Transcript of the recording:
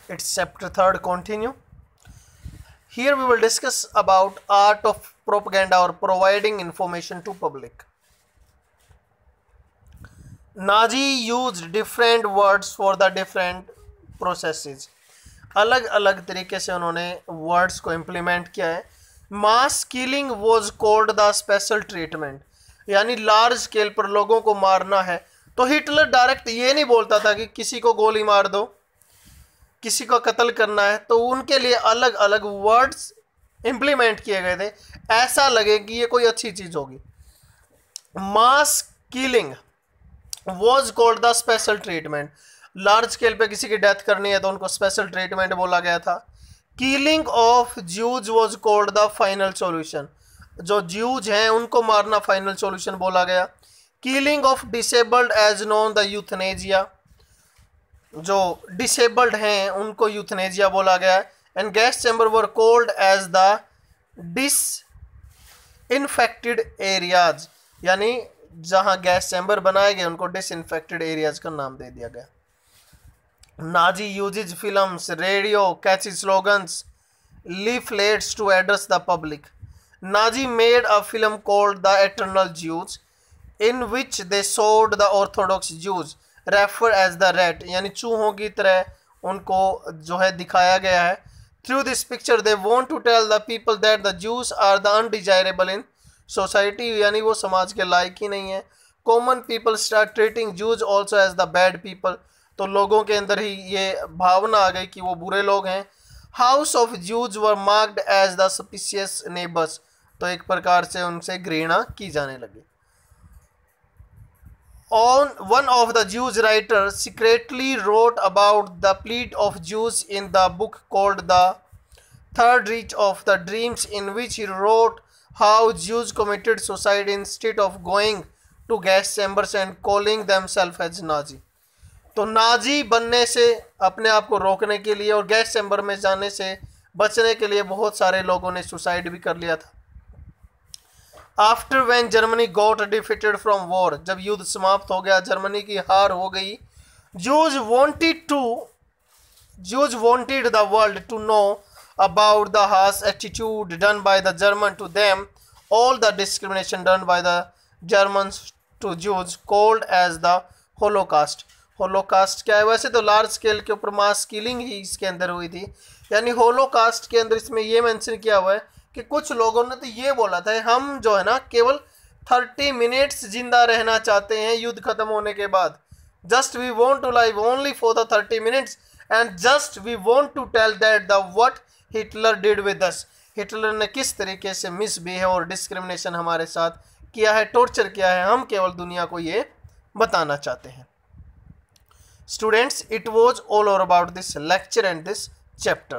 It's chapter 3rd, continue. Here we will discuss about art of propaganda or providing information to public. Nazi used different words for the different processes. अलग अलग तरीके से उन्होंने words को implement किया है. Mass killing was called the special treatment, यानी large scale पर लोगों को मारना है तो हिटलर डायरेक्ट ये नहीं बोलता था कि किसी को गोली मार दो, किसी को कत्ल करना है, तो उनके लिए अलग अलग वर्ड्स इम्प्लीमेंट किए गए थे, ऐसा लगे कि ये कोई अच्छी चीज़ होगी. Mass killing was called the special treatment, large scale पे किसी की डेथ करनी है तो उनको स्पेशल ट्रीटमेंट बोला गया था. Killing of Jews was called the final solution, जो ज्यूज हैं उनको मारना फाइनल सॉल्यूशन बोला गया. Killing of disabled as known the euthanasia, जो डिसेबल्ड हैं उनको यूथनेजिया बोला गया. And gas chamber were called as the disinfected areas, यानी जहां गैस चैम्बर बनाए गए उनको डिसइंफेक्टेड एरियाज का नाम दे दिया गया. Nazi uses films, radio, catchy slogans, leaflets to address the public. Nazi made a film called The Eternal Jews, in which they showed the Orthodox Jews referred as the rat, यानी चूहों की तरह उनको जो है दिखाया गया है. Through this picture they want to tell the people that the Jews are the undesirable in society, यानी वो समाज के लायक ही नहीं है. Common people start treating Jews also as the bad people, तो लोगों के अंदर ही ये भावना आ गई कि वो बुरे लोग हैं. House of Jews were marked as the suspicious neighbours, तो एक प्रकार से उनसे घृणा की जाने लगी. On one of the Jews writers secretly wrote about the plight of Jews in the book called The Third Reach of the Dreams, in which he wrote how Jews committed suicide instead of going to gas chambers and calling themselves as Nazi. तो Nazi बनने से अपने आप को रोकने के लिए और गैस चैम्बर में जाने से बचने के लिए बहुत सारे लोगों ने सुसाइड भी कर लिया था. After when Germany got defeated from war, जब युद्ध समाप्त हो गया, जर्मनी की हार हो गई, Jews wanted the world to know about the harsh attitude done by the German to them, all the discrimination done by the Germans to Jews, called as the Holocaust. Holocaust क्या है? वैसे तो large scale के ऊपर mass killing ही इसके अंदर हुई थी, यानी होलोकास्ट के अंदर इसमें ये मेंशन किया हुआ है कि कुछ लोगों ने तो ये बोला था हम जो है ना केवल 30 मिनट्स जिंदा रहना चाहते हैं युद्ध खत्म होने के बाद. Just we want to live only for the 30 minutes and just we want to tell that the what Hitler did with us, Hitler ने किस तरीके से मिसबिहेव और डिस्क्रिमिनेशन हमारे साथ किया है, टॉर्चर किया है, हम केवल दुनिया को ये बताना चाहते हैं. Students, it was all over about this lecture and this chapter.